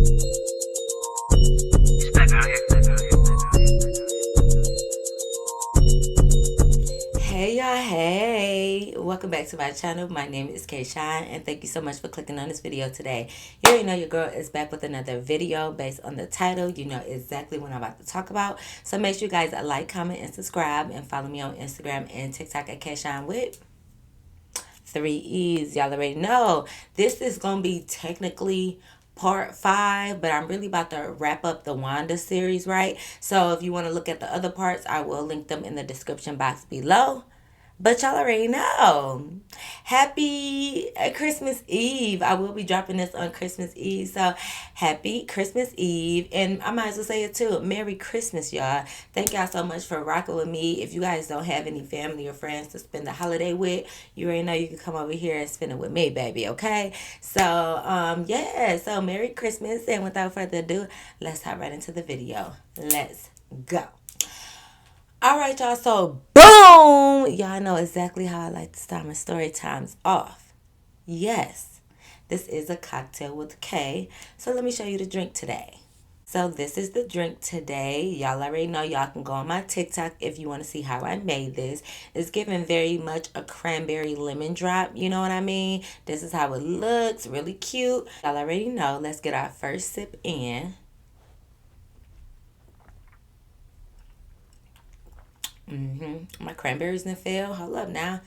Hey y'all, hey! Welcome back to my channel. My name is K Shine and thank you so much for clicking on this video today. You already know your girl is back with another video based on the title. You know exactly what I'm about to talk about. So make sure you guys like, comment, and subscribe and follow me on Instagram and TikTok at K Shine with 3 E's. Y'all already know this is gonna be technically part 5, but I'm really about to wrap up the Wanda series, right? So if you want to look at the other parts, I will link them in the description box below. But y'all already know. Happy Christmas Eve. I will be dropping this on Christmas Eve. So happy Christmas Eve. And I might as well say it too. Merry Christmas, y'all. Thank y'all so much for rocking with me. If you guys don't have any family or friends to spend the holiday with, you already know you can come over here and spend it with me, baby. Okay? So, yeah. So Merry Christmas. And without further ado, let's hop right into the video. Let's go. All right, y'all. So, boom! Y'all know exactly how I like to start my story times off. Yes, this is a cocktail with K. So, let me show you the drink today. So, this is the drink today. Y'all already know. Y'all can go on my TikTok if you want to see how I made this. It's giving very much a cranberry lemon drop. You know what I mean? This is how it looks. Really cute. Y'all already know. Let's get our first sip in. My cranberries didn't fail. Hold up now.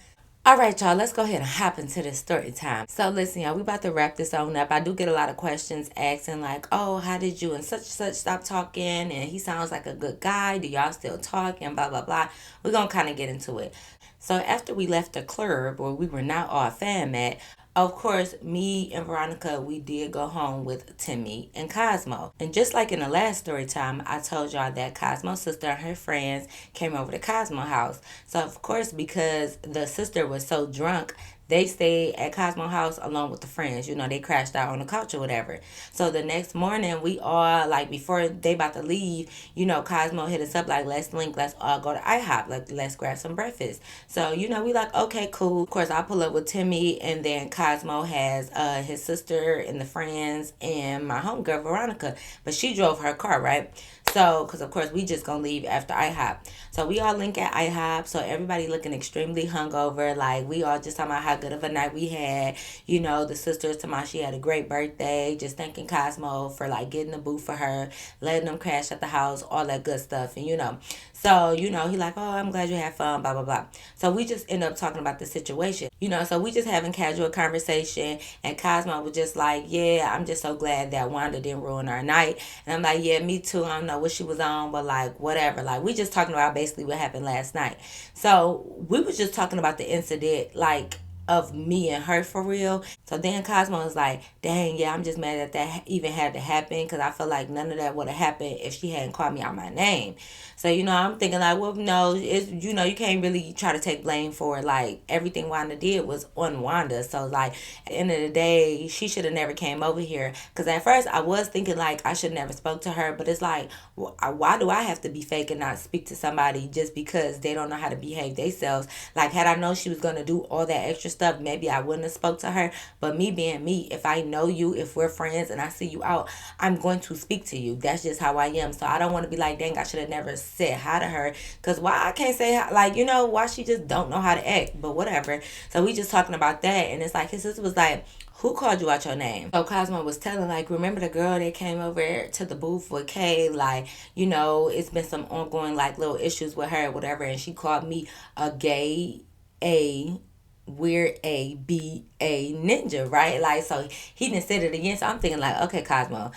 All right, y'all, let's go ahead and hop into this story time. So, listen, y'all, we about to wrap this on up. I do get a lot of questions asking, like, oh, how did you and such stop talking? And he sounds like a good guy. Do y'all still talk? And blah, blah, blah. We're going to kind of get into it. So, after we left the club where we were not all fam at, of course, me and Veronica, we did go home with Timmy and Cosmo. And just like in the last story time, I told y'all that Cosmo's sister and her friends came over to Cosmo's house. So, of course, because the sister was so drunk, they stayed at Cosmo house along with the friends. You know, they crashed out on the couch or whatever. So the next morning, we all, like, before they about to leave, you know, Cosmo hit us up like, let's link, let's all go to IHOP. Like, let's grab some breakfast. So, you know, we like, okay, cool. Of course, I pull up with Timmy, and then Cosmo has his sister and the friends and my homegirl, Veronica. But she drove her car, right? So, because of course we just gonna leave after IHOP. So we all link at IHOP. So everybody looking extremely hungover. Like we all just talking about how good of a night we had. You know, the sisters talking about she had a great birthday. Just thanking Cosmo for like getting the boo for her, letting them crash at the house, all that good stuff. And you know, so you know he like, oh, I'm glad you had fun, blah blah blah. So we just end up talking about the situation. You know, so we just having casual conversation. And Cosmo was just like, yeah, I'm just so glad that Wanda didn't ruin our night. And I'm like, yeah, me too. I don't know what she was on, but like whatever. Like we just talking about basically what happened last night. So we was just talking about the incident, like of me and her for real. So then Cosmo was like, dang, yeah, I'm just mad that that even had to happen because I feel like none of that would have happened if she hadn't called me out my name. So, you know, I'm thinking like, well, no, it's, you know, you can't really try to take blame for it. Like everything Wanda did was on Wanda. So like at the end of the day, she should have never came over here. Because at first I was thinking like I should never spoke to her. But it's like, why do I have to be fake and not speak to somebody just because they don't know how to behave themselves? Like had I known she was going to do all that extra stuff, maybe I wouldn't have spoke to her. But me being me, if I know you, if we're friends and I see you out, I'm going to speak to you. That's just how I am. So I don't want to be like, dang, I should have never said hi to her. Because why I can't say hi, like, you know, why she just don't know how to act. But whatever. So we just talking about that. And it's like his sister was like, who called you out your name? So Cosmo was telling, like, remember the girl that came over to the booth with Kay? Like, you know, it's been some ongoing, like, little issues with her or whatever. And she called me a gay, a weird A B A ninja, right? Like, so he didn't say it again. So I'm thinking like, okay, Cosmo,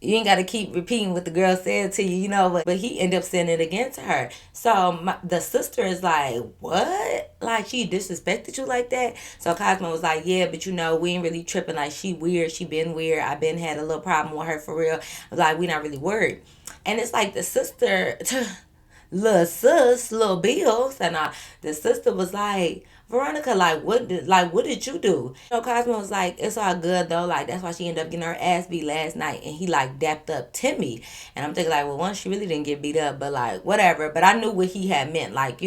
you ain't got to keep repeating what the girl said to you, you know, but he ended up saying it again to her. So the sister is like, what? Like, she disrespected you like that? So Cosmo was like, yeah, but you know, we ain't really tripping. Like, she weird. She been weird. I been had a little problem with her for real. Like, we not really worried. And it's like the sister, little sis, little Bill, and the sister was like, Veronica, like what did you do? Cosmo was like, it's all good though. Like that's why she ended up getting her ass beat last night, and he like dapped up Timmy, and I'm thinking like, well, one, she really didn't get beat up, but like whatever. But I knew what he had meant, like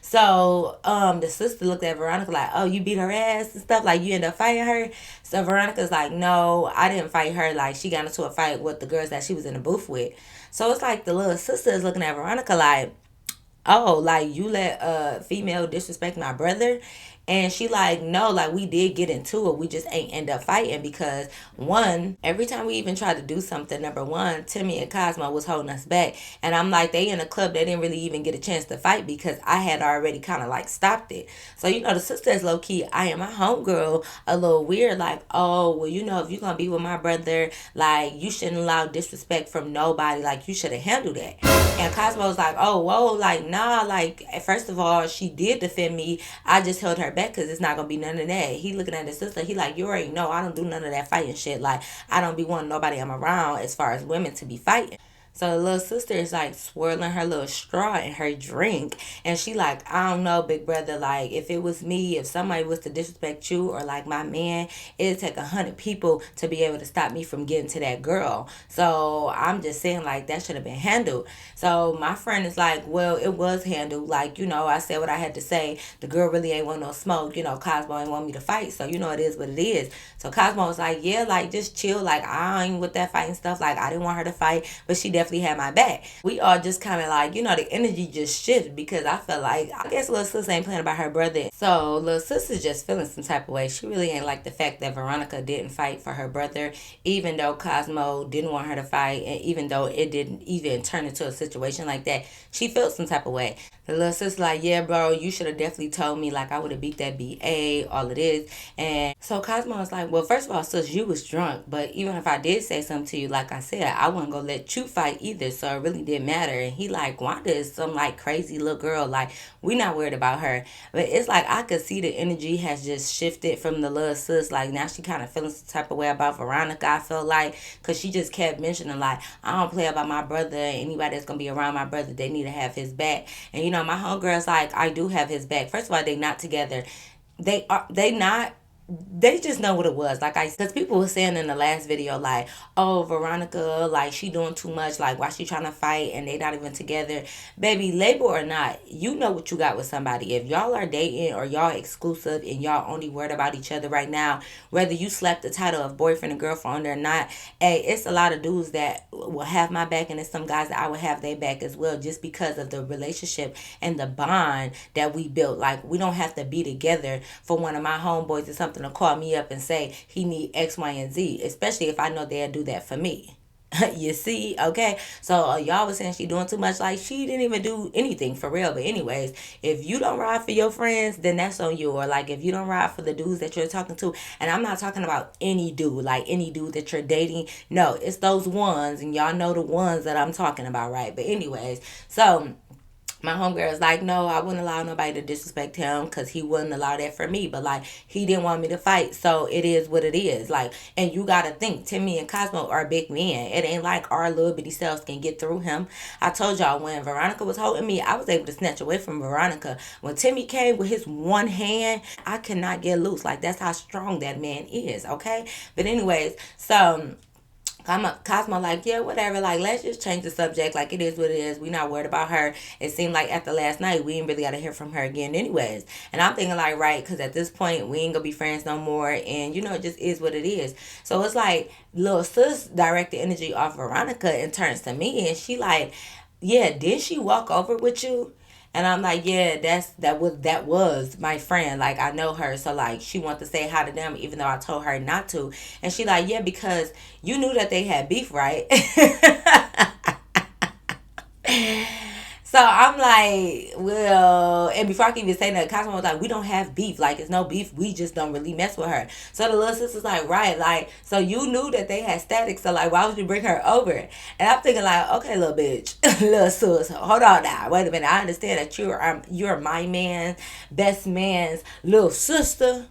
So the sister looked at Veronica like, oh, you beat her ass and stuff, like you ended up fighting her. So Veronica's like, no, I didn't fight her. Like she got into a fight with the girls that she was in the booth with. So it's like the little sister is looking at Veronica like, oh, like you let a female disrespect my brother. And she like, no, like we did get into it, we just ain't end up fighting because one, every time we even tried to do something, number one, Timmy and Cosmo was holding us back. And I'm like, they in a club, they didn't really even get a chance to fight because I had already kind of like stopped it. So the sister is low key, I am my homegirl, a little weird, like, oh, well, if you're gonna be with my brother, like you shouldn't allow disrespect from nobody, like you should have handled that. And Cosmo was like, oh, whoa, like, nah, like, first of all, she did defend me. I just held her back because it's not going to be none of that. He looking at his sister. He like, you already know I don't do none of that fighting shit. Like, I don't be wanting nobody I'm around as far as women to be fighting. So the little sister is like swirling her little straw in her drink. And she like, I don't know, big brother. Like, if it was me, if somebody was to disrespect you or like my man, it'd take 100 people to be able to stop me from getting to that girl. So I'm just saying like that should have been handled. So my friend is like, well, it was handled. Like, I said what I had to say. The girl really ain't want no smoke. Cosmo ain't want me to fight. So, it is what it is. So Cosmo was like, yeah, like just chill. Like I ain't with that fighting stuff. Like I didn't want her to fight, but she definitely had my back. We all just kind of like, the energy just shifted because I felt like, I guess little sis ain't playing about her brother. So little sis is just feeling some type of way. She really ain't like the fact that Veronica didn't fight for her brother, even though Cosmo didn't want her to fight, and even though it didn't even turn into a situation like that, she felt some type of way. The little sis like, yeah, bro, you should have definitely told me. Like, I would have beat that BA, all of this. And so Cosmo was like, well, first of all, sis, you was drunk. But even if I did say something to you, like I said, I wasn't going to let you fight either. So it really didn't matter. And he like, Wanda is some like crazy little girl. Like, we not worried about her. But it's like, I could see the energy has just shifted from the little sis. Like, now she kind of feeling some type of way about Veronica, I felt like. Because she just kept mentioning, like, I don't play about my brother. Anybody that's going to be around my brother, they need to have his back. And my homegirl's like, I do have his back. First of all, they not together. They not, they just know what it was. Like because people were saying in the last video, like, oh, Veronica, like she doing too much. Like why she trying to fight and they not even together. Baby, label or not, you know what you got with somebody. If y'all are dating or y'all exclusive and y'all only worried about each other right now, whether you slapped the title of boyfriend and girlfriend or not, hey, it's a lot of dudes that will have my back and it's some guys that I will have their back as well, just because of the relationship and the bond that we built. Like we don't have to be together for one of my homeboys or something to call me up and say he need X, Y, and Z, especially if I know they'll do that for me. You see, okay? So y'all was saying she doing too much. Like she didn't even do anything for real. But anyways, if you don't ride for your friends, then that's on you. Or like if you don't ride for the dudes that you're talking to, and I'm not talking about any dude, like any dude that you're dating. No, it's those ones, and y'all know the ones that I'm talking about, right? But anyways, so my homegirl is like, no, I wouldn't allow nobody to disrespect him because he wouldn't allow that for me. But like, he didn't want me to fight, so it is what it is. Like, and you gotta think, Timmy and Cosmo are big men. It ain't like our little bitty selves can get through him. I told y'all when Veronica was holding me, I was able to snatch away from Veronica. When Timmy came with his one hand, I could not get loose. Like, that's how strong that man is, okay? But anyways, so Cosmo like, yeah, whatever, like let's just change the subject. Like it is what it is. We not worried about her. It seemed like after last night we ain't really got to hear from her again anyways. And I'm thinking like, right, because at this point we ain't gonna be friends no more. And it just is what it is. So it's like little sis direct the energy off Veronica and turns to me, and she like, yeah, did she walk over with you? And I'm like, yeah, that was my friend. Like I know her, so like she wanted to say hi to them, even though I told her not to. And she like, yeah, because you knew that they had beef, right? So I'm like, well, and before I can even say that, Cosmo was like, we don't have beef. Like, it's no beef. We just don't really mess with her. So the little sister's like, right, like, so you knew that they had static. So, like, why would you bring her over? And I'm thinking, like, okay, little bitch, little sis, hold on now. Wait a minute. I understand that you're my man's, best man's little sister.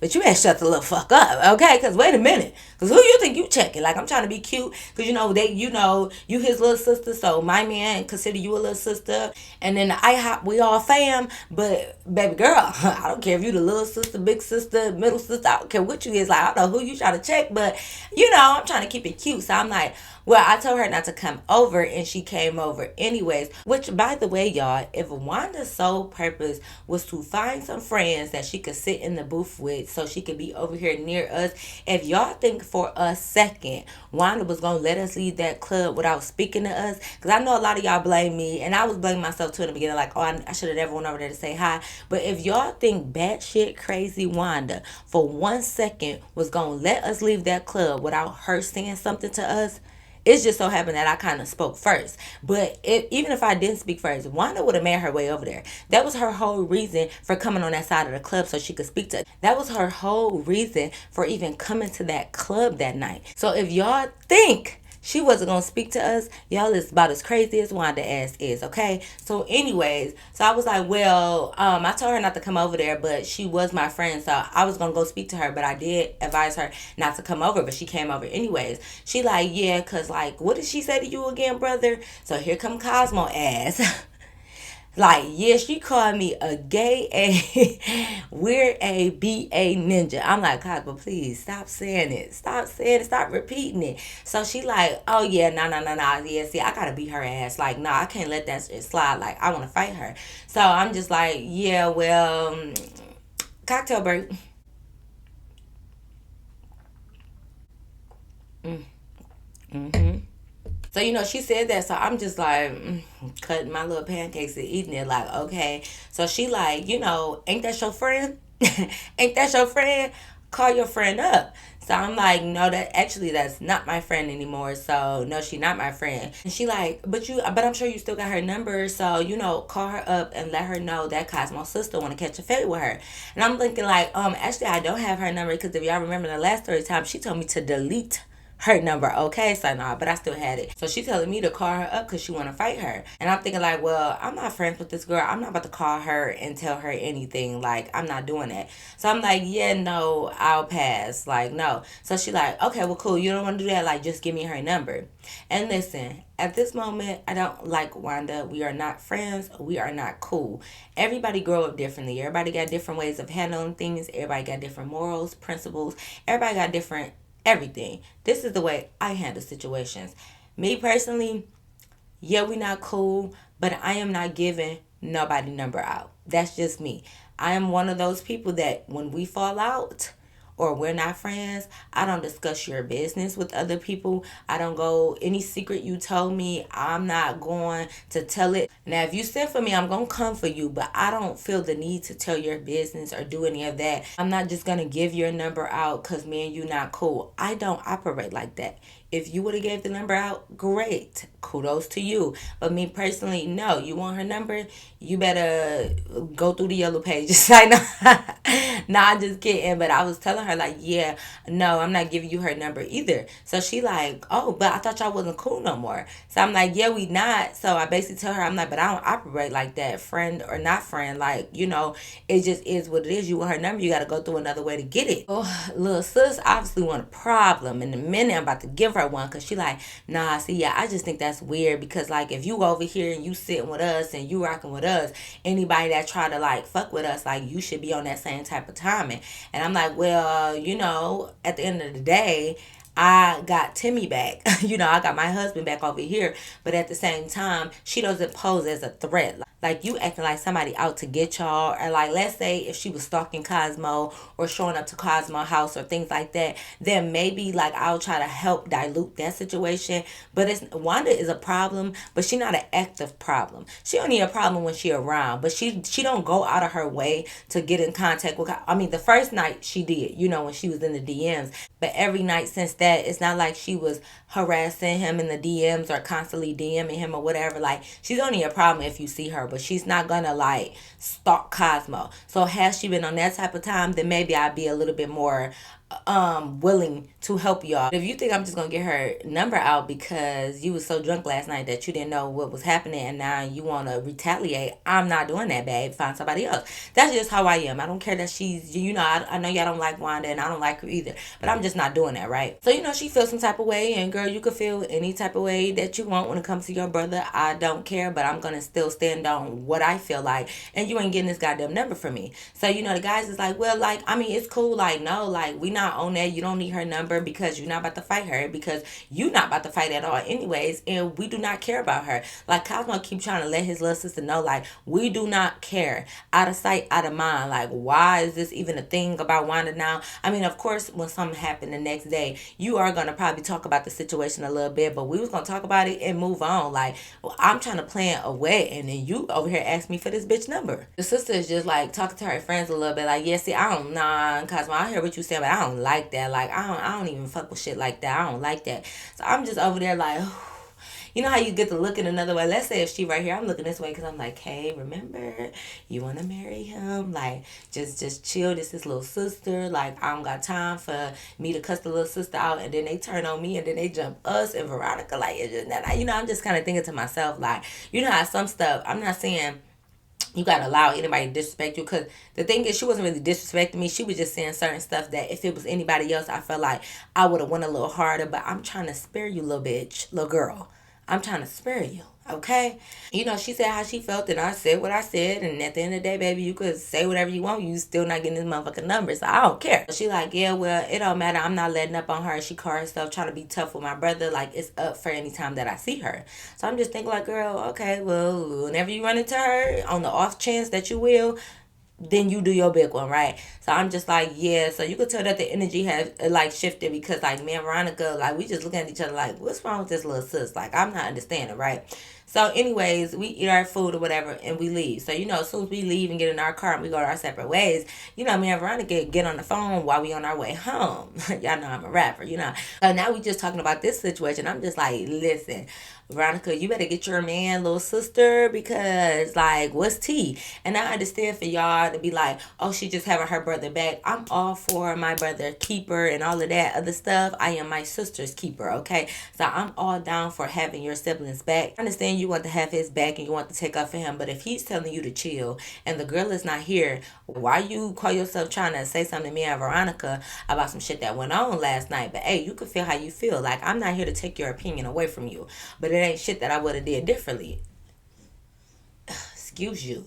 But you better shut the little fuck up, okay? Because wait a minute. Because who you think you checking? Like, I'm trying to be cute. Because, you his little sister. So my man consider you a little sister. And then the IHOP, we all fam. But, baby girl, I don't care if you the little sister, big sister, middle sister. I don't care what you is. Like, I don't know who you trying to check. But, I'm trying to keep it cute. So I'm like, well, I told her not to come over, and she came over anyways. Which, by the way, y'all, if Wanda's sole purpose was to find some friends that she could sit in the booth with so she could be over here near us, if y'all think for a second Wanda was going to let us leave that club without speaking to us, because I know a lot of y'all blame me, and I was blaming myself too in the beginning, like, oh, I should have never went over there to say hi. But if y'all think batshit crazy Wanda for 1 second was going to let us leave that club without her saying something to us, it's just so happened that I kind of spoke first. But even if I didn't speak first, Wanda would have made her way over there. That was her whole reason for coming on that side of the club so she could speak to us. That was her whole reason for even coming to that club that night. So if y'all think she wasn't going to speak to us, y'all is about as crazy as Wanda ass is, okay? So anyways, so I was like, well, I told her not to come over there, but she was my friend, so I was going to go speak to her, but I did advise her not to come over, but she came over anyways. She like, yeah, because like, what did she say to you again, brother? So here come Cosmo ass. Like, yeah, she called me a gay A, weird A, B-A ninja. I'm like, God, but please, stop saying it. Stop saying it. Stop repeating it. So she like, oh, yeah, no. Yeah, see, I got to beat her ass. Like, no, I can't let that shit slide. Like, I want to fight her. So I'm just like, yeah, well, cocktail break. Mm-hmm. So, she said that. So I'm just like, cutting my little pancakes and eating it. Like, okay. So she like, ain't that your friend? Ain't that your friend? Call your friend up. So I'm like, no, that's not my friend anymore. So no, she not my friend. And she like, but I'm sure you still got her number. So, call her up and let her know that Cosmo's sister want to catch a fade with her. And I'm thinking like, actually I don't have her number, because if y'all remember the last story time, she told me to delete her number, okay? So nah, but I still had it. So she telling me to call her up because she want to fight her. And I'm thinking like, well, I'm not friends with this girl. I'm not about to call her and tell her anything. Like, I'm not doing that. So I'm like, yeah, no, I'll pass. Like, no. So she like, okay, well, cool. You don't want to do that? Like, just give me her number. And listen, at this moment, I don't like Wanda. We are not friends. We are not cool. Everybody grow up differently. Everybody got different ways of handling things. Everybody got different morals, principles. Everybody got different everything. This is the way I handle situations. Me personally, yeah, we not cool, but I am not giving nobody number out. That's just me. I am one of those people that when we fall out or we're not friends, I don't discuss your business with other people. I don't go, any secret you told me, I'm not going to tell it. Now, if you send for me, I'm going to come for you, but I don't feel the need to tell your business or do any of that. I'm not just going to give your number out because me and you not cool. I don't operate like that. If you would have gave the number out, great. Kudos to you. But me personally, no. You want her number? You better go through the yellow pages. I know. Nah, I'm just kidding. But I was telling her, like, yeah, no, I'm not giving you her number either. So she like, oh, but I thought y'all wasn't cool no more. So I'm like, yeah, we not. So I basically tell her, I'm like, but I don't operate like that, friend or not friend. Like, it just is what it is. You want her number, you got to go through another way to get it. Oh, little sis obviously want a problem. In the minute I'm about to give her one, because she like, nah, see, yeah, I just think that's weird, because like if you over here and you sitting with us and you rocking with us, anybody that try to like fuck with us, like you should be on that same type of timing. And I'm like, well, at the end of the day, I got Timmy back. I got my husband back over here. But at the same time, she doesn't pose as a threat. Like, you acting like somebody out to get y'all. Or, like, let's say if she was stalking Cosmo or showing up to Cosmo's house or things like that, then maybe, like, I'll try to help dilute that situation. But Wanda is a problem, but she's not an active problem. She only a problem when she around. But she don't go out of her way to get in contact with her. I mean, the first night she did, when she was in the DMs. But every night since that, it's not like she was harassing him in the DMs or constantly DMing him or whatever. Like, she's only a problem if you see her, but she's not gonna like stalk Cosmo. So has she been on that type of time, then maybe I'd be a little bit more willing to help y'all. If you think I'm just gonna get her number out because you was so drunk last night that you didn't know what was happening and now you want to retaliate, I'm not doing that, babe. Find somebody else. That's just how I am. I don't care that she's, I know y'all don't like Wanda and I don't like her either, but I'm just not doing that, right? So she feels some type of way, and girl, you could feel any type of way that you want when it comes to your brother. I don't care, but I'm gonna still stand on what I feel like, and you ain't getting this goddamn number from me. So the guys is like, well, like, I mean, it's cool, like, no, like, we not on that. You don't need her number because you're not about to fight her, because you not about to fight at all anyways, and we do not care about her. Like, Cosmo keep trying to let his little sister know, like, we do not care. Out of sight, out of mind. Like, why is this even a thing about Wanda now? I mean, of course, when something happened the next day, you are gonna probably talk about the situation a little bit, but we was gonna talk about it and move on. Like, well, I'm trying to plan a wedding, and then you over here ask me for this bitch number. The sister is just like talking to her friends a little bit, like, yeah, see, I don't, nah, Cosmo, I hear what you saying, but I don't like that. Like, I don't even fuck with shit like that. I don't like that. So I'm just over there like, you know how you get to look in another way? Let's say if she right here, I'm looking this way because I'm like, hey, remember, you want to marry him? Like, just chill. This is little sister. Like, I don't got time for me to cuss the little sister out, and then they turn on me, and then they jump us and Veronica. Like, it's just that, I'm just kind of thinking to myself, like, how some stuff, I'm not saying you gotta allow anybody to disrespect you, because the thing is, she wasn't really disrespecting me. She was just saying certain stuff that if it was anybody else, I felt like I would have went a little harder. But I'm trying to spare you, little bitch, little girl. I'm trying to spare you, okay? She said how she felt, and I said what I said, and at the end of the day, baby, you could say whatever you want. You still not getting this motherfucking number, so I don't care. She like, yeah, well, it don't matter. I'm not letting up on her. She called herself trying to be tough with my brother. Like, it's up for any time that I see her. So I'm just thinking like, girl, okay, well, whenever you run into her, on the off chance that you will, then you do your big one, right? So I'm just like, yeah. So you could tell that the energy has like shifted, because like me and Veronica, like, we just looking at each other like, what's wrong with this little sis? Like, I'm not understanding, right? So anyways, we eat our food or whatever and we leave. So as soon as we leave and get in our car and we go our separate ways, me and Veronica get on the phone while we on our way home. Y'all know I'm a rapper. So now we just talking about this situation. I'm just like, listen, Veronica, you better get your man, little sister, because like, what's tea? And I understand for y'all to be like, oh, she just having her brother back. I'm all for my brother keeper and all of that other stuff. I am my sister's keeper, okay? So I'm all down for having your siblings back. I understand you want to have his back and you want to take up for him, but if he's telling you to chill and the girl is not here, why you call yourself trying to say something to me and Veronica about some shit that went on last night? But hey, you can feel how you feel. Like, I'm not here to take your opinion away from you, but it ain't shit that I would have did differently. Excuse you.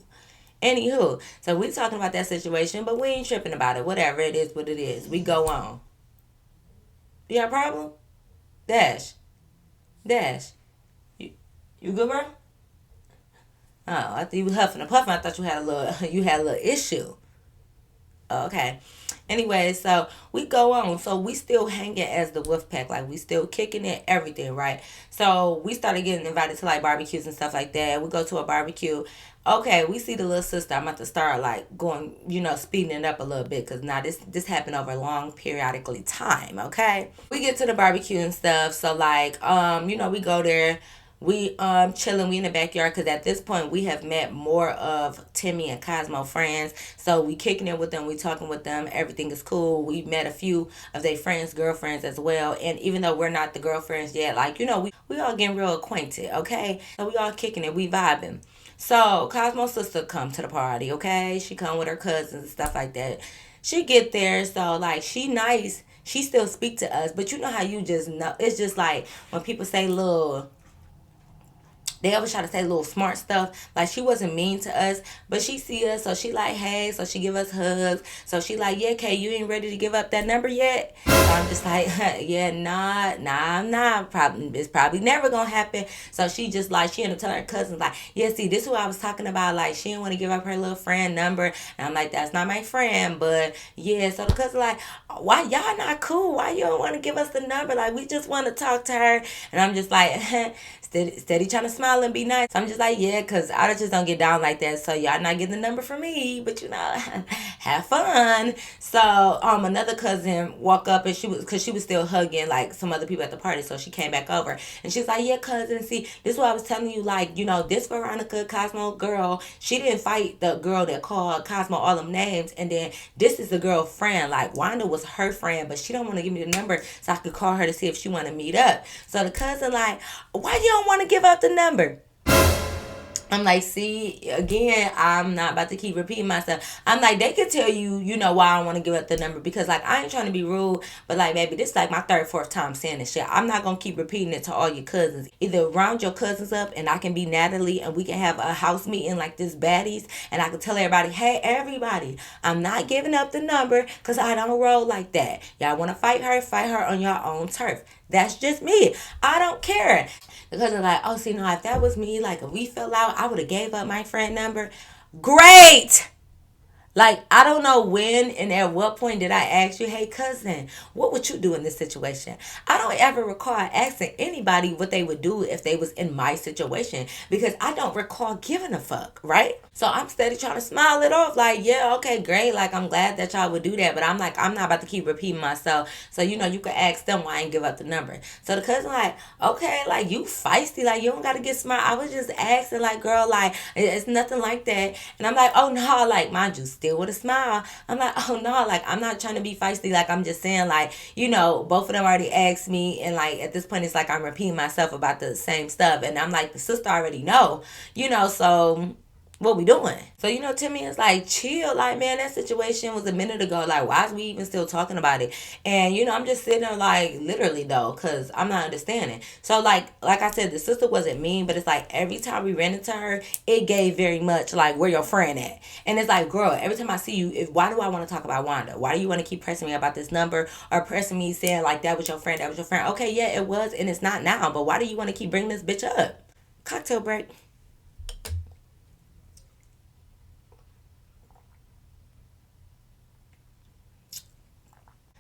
Anywho, so we talking about that situation, but we ain't tripping about it. Whatever, it is what it is. We go on. You got a problem? Dash. You good, bro? Oh, I thought you was huffing and puffing. I thought you had a little issue. Okay. Anyway, so we go on. So we still hanging as the wolf pack. Like, we still kicking it, everything, right? So we started getting invited to like barbecues and stuff like that. We go to a barbecue. Okay, we see the little sister. I'm about to start like going, speeding it up a little bit, because now this happened over a long periodically time. Okay, we get to the barbecue and stuff. So like, we go there. We chilling, we in the backyard, because at this point we have met more of Timmy and Cosmo friends. So we kicking it with them, we talking with them, everything is cool. We met a few of their friends, girlfriends as well. And even though we're not the girlfriends yet, like, we all getting real acquainted, okay? So we all kicking it, we vibing. So Cosmo's sister come to the party, okay? She come with her cousins and stuff like that. She get there, so like, she nice. She still speak to us, but you know how you just know, it's just like when people say little, they always try to say little smart stuff. Like, she wasn't mean to us, but she see us, so she like, hey, so she give us hugs. So she like, yeah, Kay, you ain't ready to give up that number yet? So I'm just like, yeah, nah, I'm not. It's probably never gonna happen. So she just like, she ended up telling her cousins like, yeah, see, this is what I was talking about. Like, she didn't want to give up her little friend number. And I'm like, that's not my friend, but yeah. So the cousin like, why y'all not cool? Why you don't want to give us the number? Like, we just want to talk to her. And I'm just like, steady trying to smile and be nice. So I'm just like, yeah, because I just don't get down like that. So y'all not getting the number from me, but have fun. So another cousin walk up and because she was still hugging like some other people at the party. So she came back over and she's like, yeah, cousin, see, this is what I was telling you. Like, this Veronica Cosmo girl, she didn't fight the girl that called Cosmo all them names. And then this is the girlfriend. Like, Wanda was her friend, but she don't want to give me the number so I could call her to see if she want to meet up. So the cousin like, why you don't want to give up the number? I'm like, see, again, I'm not about to keep repeating myself. I'm like, they could tell you, why I don't want to give up the number. Because, like, I ain't trying to be rude. But, like, baby, this is, like, my third, fourth time saying this shit. I'm not going to keep repeating it to all your cousins. Either round your cousins up and I can be Natalie and we can have a house meeting like this baddies. And I can tell everybody, hey, everybody, I'm not giving up the number because I don't roll like that. Y'all want to fight her on your own turf. That's just me. I don't care. Because they're like, oh, see, no, if that was me, like, if we fell out, I would have gave up my friend number. Great! Like, I don't know when and at what point did I ask you, hey, cousin, what would you do in this situation? I don't ever recall asking anybody what they would do if they was in my situation because I don't recall giving a fuck, right? So I'm steady trying to smile it off like, yeah, okay, great. Like, I'm glad that y'all would do that. But I'm like, I'm not about to keep repeating myself. So, you could ask them why I ain't give up the number. So the cousin like, okay, like, you feisty. Like, you don't got to get smart. I was just asking, like, girl, like, it's nothing like that. And I'm like, oh, no, like, mind you, still with a smile. I'm like, oh no, like I'm not trying to be feisty. Like I'm just saying, like, both of them already asked me, and like at this point, it's like I'm repeating myself about the same stuff, and I'm like, the sister already know, so what we doing? So, Timmy is like, chill, like, man, that situation was a minute ago. Like, why is we even still talking about it? And, I'm just sitting there like, literally though, because I'm not understanding. So, like I said, the sister wasn't mean, but it's like every time we ran into her, it gave very much like, where your friend at? And it's like, girl, every time I see you, why do I want to talk about Wanda? Why do you want to keep pressing me about this number or pressing me saying like, that was your friend, that was your friend? Okay, yeah, it was, and it's not now, but why do you want to keep bringing this bitch up? Cocktail break.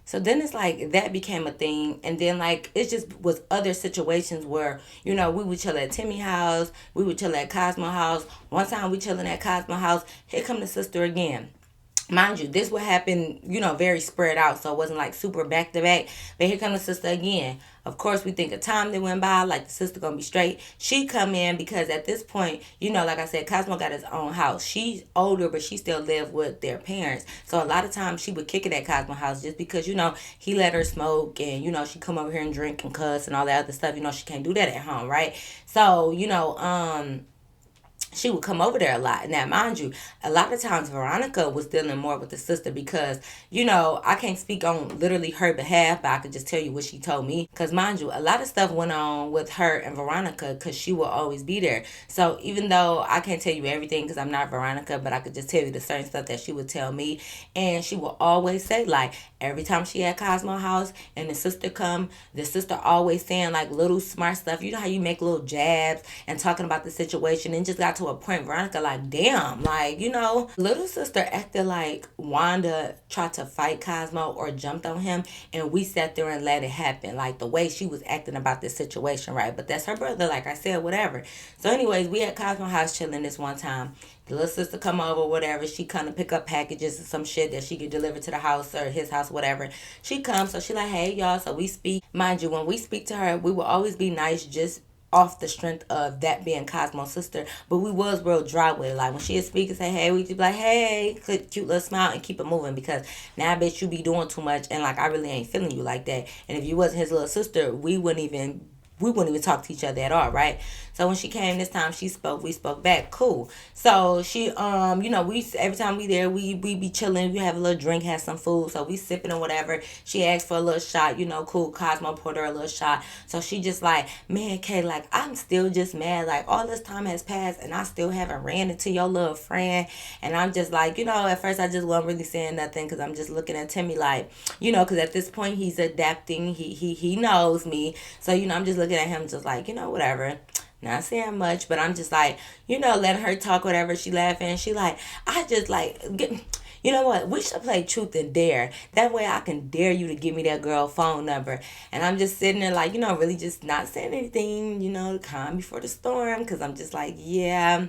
So then it's like that became a thing. And then like it just was other situations where, we would chill at Timmy house, we would chill at Cosmo house. One time we chilling at Cosmo house, here come the sister again. Mind you, this would happen, very spread out, so it wasn't like super back to back. But here come the sister again. Of course, we think of time that went by, like the sister gonna be straight. She come in because at this point, like I said, Cosmo got his own house. She's older, but she still live with their parents. So a lot of times she would kick it at Cosmo house just because, he let her smoke and, she come over here and drink and cuss and all that other stuff. She can't do that at home, right? So, she would come over there a lot. Now, mind you, a lot of times Veronica was dealing more with the sister because, I can't speak on literally her behalf, but I could just tell you what she told me. Because, mind you, a lot of stuff went on with her and Veronica because she will always be there. So, even though I can't tell you everything because I'm not Veronica, but I could just tell you the certain stuff that she would tell me. And she will always say, like, every time she had Cosmo house and the sister come, the sister always saying, like, little smart stuff. You know how you make little jabs and talking about the situation and just got to a point, Veronica, like, damn, like, little sister acted like Wanda tried to fight Cosmo or jumped on him, and we sat there and let it happen, like the way she was acting about this situation, right? But that's her brother, like I said, whatever. So anyways, we at Cosmo house chilling this one time. The little sister come over, whatever. She come to pick up packages and some shit that she could deliver to the house or his house, whatever. She comes, so she like, hey, y'all. So we speak. Mind you, when we speak to her, we will always be nice, just off the strength of that being Cosmo's sister. But we was real dry with it. Like, when she would speak and say, hey, we just be like, hey, cute little smile and keep it moving. Because now I bet you be doing too much and, like, I really ain't feeling you like that. And if you wasn't his little sister, we wouldn't even talk to each other at all, right? So when she came this time, we spoke back, cool. So she, we, every time we there, we be chilling, we have a little drink, have some food, so we sipping or whatever. She asked for a little shot, cool, Cosmo poured her a little shot. So she just like, man, Kay, like, I'm still just mad, like, all this time has passed, and I still haven't ran into your little friend, and I'm just like, at first I just wasn't really saying nothing, because I'm just looking at Timmy like, because at this point, he's adapting, he knows me, so, I'm just looking at him just like, whatever. Not saying much, but I'm just like, letting her talk, whatever. She laughing. She like, I just like, You know what? We should play truth and dare. That way I can dare you to give me that girl phone number. And I'm just sitting there like, really just not saying anything, calm before the storm. Because I'm just like, yeah,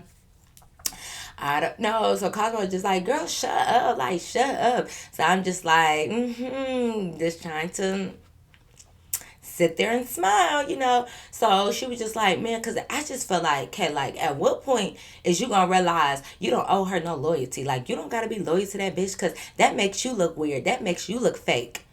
I don't know. So Cosmo was just like, girl, shut up. Like, shut up. So I'm just like, just trying to sit there and smile. So she was just like, man, because I just feel like, okay, like, at what point is you going to realize you don't owe her no loyalty? Like, you don't got to be loyal to that bitch because that makes you look weird. That makes you look fake.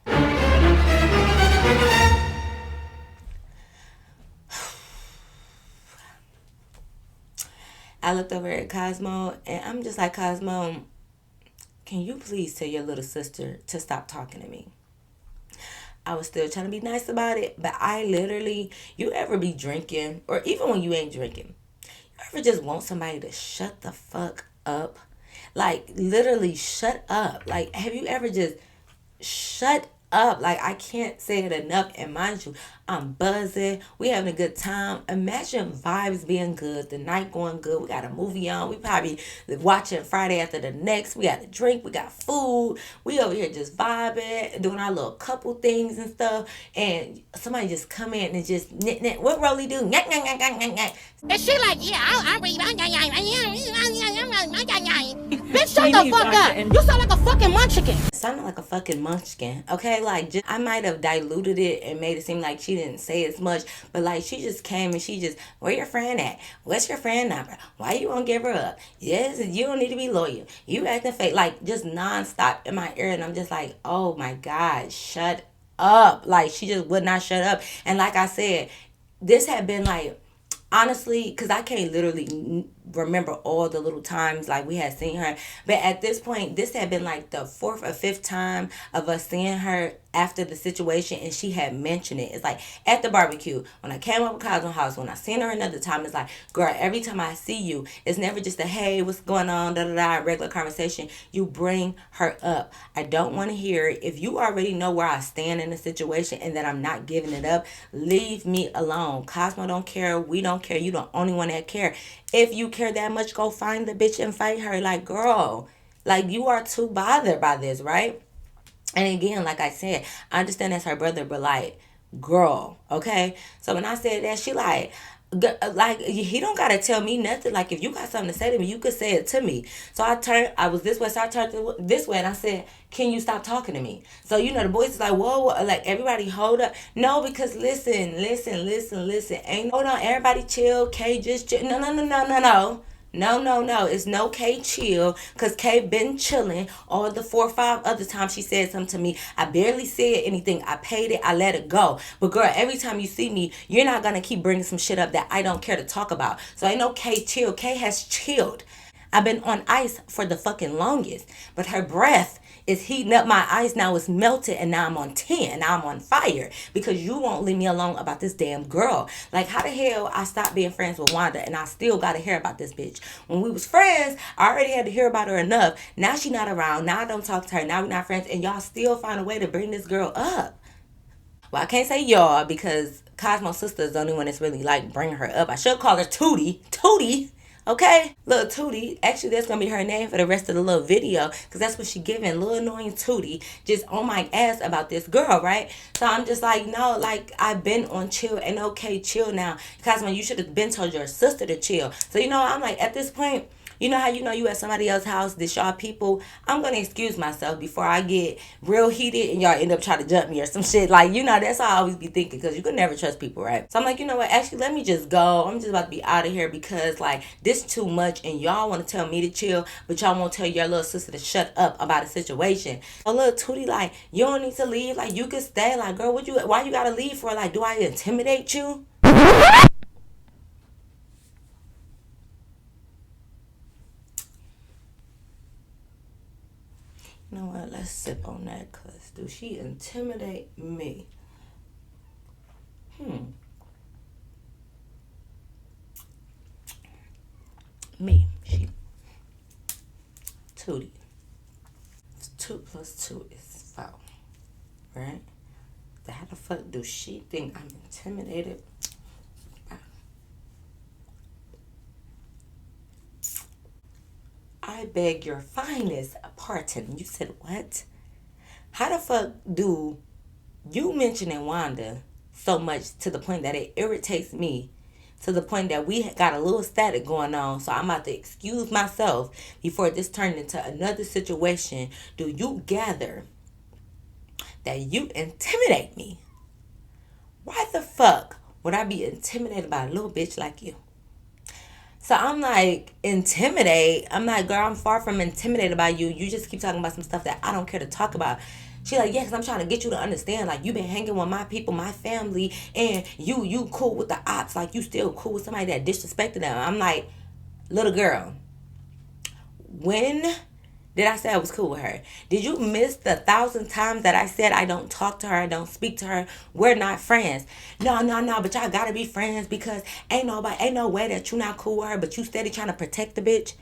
I looked over at Cosmo and I'm just like, Cosmo, can you please tell your little sister to stop talking to me? I was still trying to be nice about it, but I literally, you ever be drinking, or even when you ain't drinking, you ever just want somebody to shut the fuck up? Like, literally shut up. Like, have you ever just shut up? Like, I can't say it enough. And mind you, I'm buzzing. We having a good time. Imagine vibes being good, the night going good. We got a movie on. We probably watching Friday after the next. We got a drink. We got food. We over here just vibing, doing our little couple things and stuff. And somebody just come in and just what Rolly do? And she like, yeah, I read. Bitch, shut the fuck up. You sound like a fucking munchkin. Sounded like a fucking munchkin. Okay, like, I might have diluted it and made it seem like she didn't say as much, but like, she just came and she just, where your friend at? What's your friend number? Why you won't give her up? Yes, you don't need to be loyal. You acting fake. Like, just nonstop in my ear, and I'm just like, oh my God, shut up. Like, she just would not shut up. And like I said, this had been like, honestly, because I can't literally remember all the little times like we had seen her, but at this point this had been like the fourth or fifth time of us seeing her after the situation, and she had mentioned it. It's like at the barbecue, when I came up with Cosmo House, when I seen her another time, it's like, girl, every time I see you, it's never just a hey, what's going on, da da da, regular conversation. You bring her up. I don't want to hear it. If you already know where I stand in the situation and that I'm not giving it up, leave me alone. Cosmo don't care. We don't care. You the only one that care. If you care that much, go find the bitch and fight her. Like, girl, like, you are too bothered by this, right? And again, like I said, I understand that's her brother, but like, girl, okay? So when I said that, she like, he don't gotta tell me nothing. Like, if you got something to say to me, you could say it to me. So I was this way, so I turned this way, and I said, can you stop talking to me? So, the boys is like, whoa, like, everybody hold up. No, because listen. Ain't, hold on, everybody chill. Kay, just chill. No. No. It's no K chill, because K been chilling all the 4 or 5 other times she said something to me. I barely said anything. I paid it. I let it go. But girl, every time you see me, you're not going to keep bringing some shit up that I don't care to talk about. So ain't no K chill. K has chilled. I've been on ice for the fucking longest. But her breath is heating up my ice. Now it's melted, and now I'm on 10. Now I'm on fire because you won't leave me alone about this damn girl. Like, how the hell I stopped being friends with Wanda and I still got to hear about this bitch? When we was friends, I already had to hear about her enough. Now she not around. Now I don't talk to her. Now we're not friends, and y'all still find a way to bring this girl up. Well, I can't say y'all because Cosmo's sister is the only one that's really like bringing her up. I should call her Tootie. Okay? Little Tootie. Actually, that's going to be her name for the rest of the little video, because that's what she giving. Little annoying Tootie. Just on my ass about this girl, right? So I'm just like, no, like, I've been on chill and okay, chill now. Cosmo, you should have been told your sister to chill. So, I'm like, at this point, you know how you at somebody else's house, this y'all people, I'm going to excuse myself before I get real heated and y'all end up trying to jump me or some shit. Like, that's how I always be thinking, because you could never trust people, right? So I'm like, you know what? Actually, let me just go. I'm just about to be out of here because, like, this too much and y'all want to tell me to chill, but y'all won't tell your little sister to shut up about a situation. A little Tootie, like, you don't need to leave. Like, you can stay. Like, girl, why you got to leave for? Like, do I intimidate you? You know what? Let's sip on that, because do she intimidate me? Me. She. Tootie. 2 plus 2 is 4. Right? How the fuck do she think I'm intimidated? I beg your finest Parton. You said what? How the fuck do you mentioning Wanda so much to the point that it irritates me, to the point that we got a little static going on, so I'm about to excuse myself before this turned into another situation? Do you gather that you intimidate me? Why the fuck would I be intimidated by a little bitch like you? So I'm like, intimidate? I'm like, girl, I'm far from intimidated by you. You just keep talking about some stuff that I don't care to talk about. She like, yeah, because I'm trying to get you to understand, like, you been hanging with my people, my family, and you cool with the ops, like, you still cool with somebody that disrespected them. I'm like, little girl, when did I say I was cool with her? Did you miss the 1,000 times that I said I don't talk to her, I don't speak to her, we're not friends? No, but y'all gotta be friends because ain't no way that you not cool with her, but you steady trying to protect the bitch.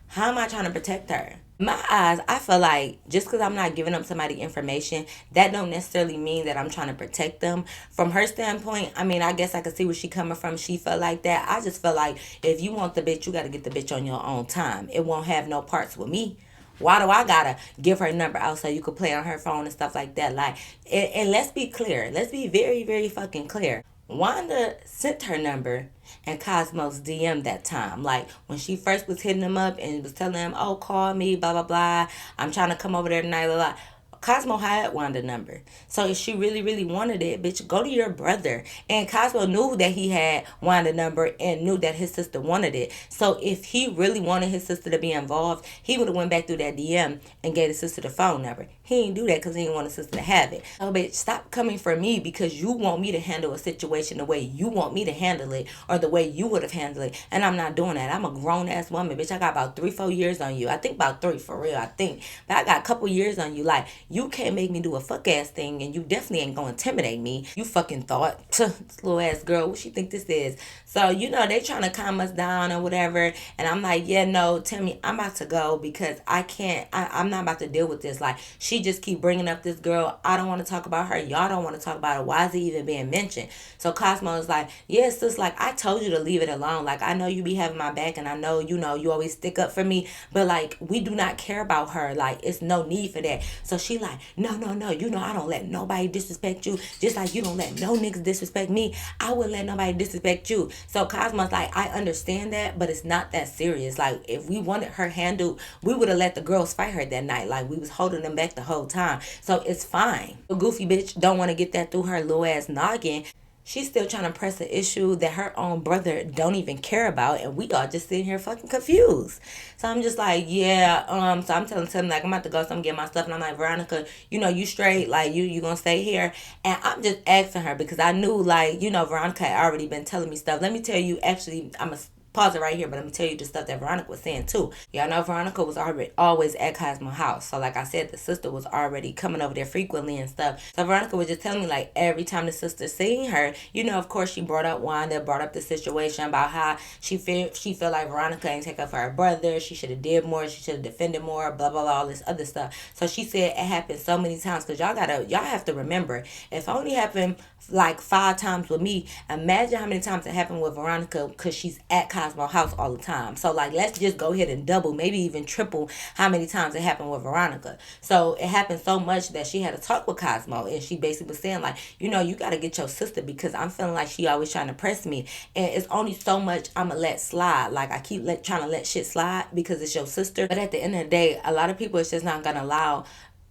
How am I trying to protect her? My eyes, I feel like just because I'm not giving up somebody information, that don't necessarily mean that I'm trying to protect them. From her standpoint, I mean, I guess I could see where she coming from. She felt like that. I just feel like if you want the bitch, you got to get the bitch on your own time. It won't have no parts with me. Why do I gotta give her number out so you could play on her phone and stuff like that? Like, and let's be clear. Let's be very, very fucking clear. Wanda sent her number and Cosmos DM that time. Like, when she first was hitting him up and was telling him, oh, call me, blah, blah, blah. I'm trying to come over there tonight, blah, blah. Cosmo had Wanda's number. So if she really, really wanted it, bitch, go to your brother. And Cosmo knew that he had Wanda's number and knew that his sister wanted it. So if he really wanted his sister to be involved, he would have went back through that DM and gave his sister the phone number. He didn't do that because he didn't want his sister to have it. So, bitch, stop coming for me because you want me to handle a situation the way you want me to handle it or the way you would have handled it. And I'm not doing that. I'm a grown-ass woman, bitch. I got about 3-4 years on you. I think about 3 for real, I think. But I got a couple years on you. Like, you can't make me do a fuck ass thing, and you definitely ain't gonna intimidate me. You fucking thought, this little ass girl, what she think this is? So, they trying to calm us down or whatever. And I'm like, yeah, no, Timmy, I'm about to go because I'm not about to deal with this. Like, she just keep bringing up this girl. I don't want to talk about her. Y'all don't want to talk about her. Why is it even being mentioned? So Cosmo is like, yeah, sis, like, I told you to leave it alone. Like, I know you be having my back, and I know, you always stick up for me, but like, we do not care about her. Like, it's no need for that. So she like, no, I don't let nobody disrespect you, just like you don't let no niggas disrespect me. I wouldn't let nobody disrespect you. So Cosmo's like, I understand that, but it's not that serious. Like, if we wanted her handled, we would have let the girls fight her that night. Like, we was holding them back the whole time. So it's fine. The goofy bitch don't want to get that through her little ass noggin. She's still trying to press an issue that her own brother don't even care about, and we all just sitting here fucking confused. So I'm just like, yeah, so I'm telling him, like, I'm about to go, so I'm getting my stuff, and I'm like, Veronica, you straight, like, you gonna stay here? And I'm just asking her because I knew, like, Veronica had already been telling me stuff. Let me tell you, actually, I'm a pause it right here, but let me tell you the stuff that Veronica was saying too. Y'all know Veronica was already always at Cosmo house. So like I said, the sister was already coming over there frequently and stuff. So Veronica was just telling me, like, every time the sister seen her, of course she brought up Wanda, brought up the situation about how she felt like Veronica ain't take up for her brother. She should have did more. She should have defended more. Blah blah blah, all this other stuff. So she said it happened so many times because y'all have to remember, if it only happened like 5 times with me, imagine how many times it happened with Veronica because she's at Cosmo house all the time. So like, let's just go ahead and double, maybe even triple how many times it happened with Veronica. So it happened so much that she had to talk with Cosmo, and she basically was saying, like, you got to get your sister because I'm feeling like she always trying to press me, and it's only so much I'm gonna let slide. Like, I keep trying to let shit slide because it's your sister, but at the end of the day, a lot of people is just not gonna allow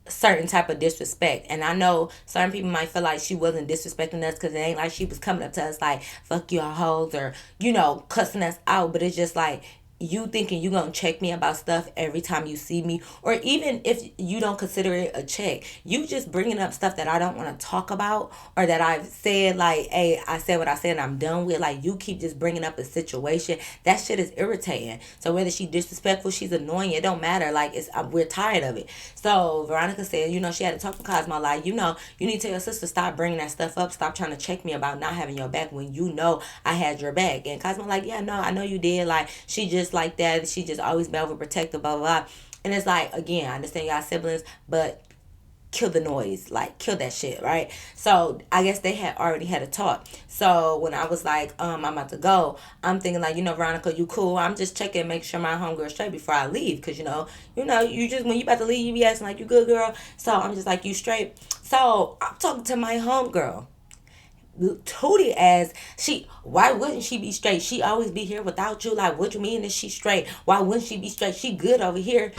certain type of disrespect. And I know certain people might feel like she wasn't disrespecting us because it ain't like she was coming up to us like, fuck y'all hoes, or cussing us out. But it's just like, you thinking you gonna check me about stuff every time you see me, or even if you don't consider it a check, you just bringing up stuff that I don't want to talk about, or that I've said, like, hey, I said what I said and I'm done with. Like, you keep just bringing up a situation, that shit is irritating. So whether she disrespectful, she's annoying, it don't matter. Like, we're tired of it. So Veronica said, she had to talk to Cosmo, like, you need to tell your sister, stop bringing that stuff up, stop trying to check me about not having your back when I had your back. And Cosmo like, yeah, no, I know you did. Like, she just like that. She just always been overprotective, blah, blah, blah. And it's like, again, I understand y'all siblings, but kill the noise, like kill that shit, right? So I guess they had already had a talk. So when I was like, I'm about to go, I'm thinking like, Veronica, you cool? I'm just checking, make sure my homegirl straight before I leave, cause you just when you about to leave, you be asking like, you good, girl? So I'm just like, you straight? So I'm talking to my homegirl. Tootie as why wouldn't she be straight? She always be here without you. Like, what you mean is she straight? Why wouldn't she be straight? She good over here.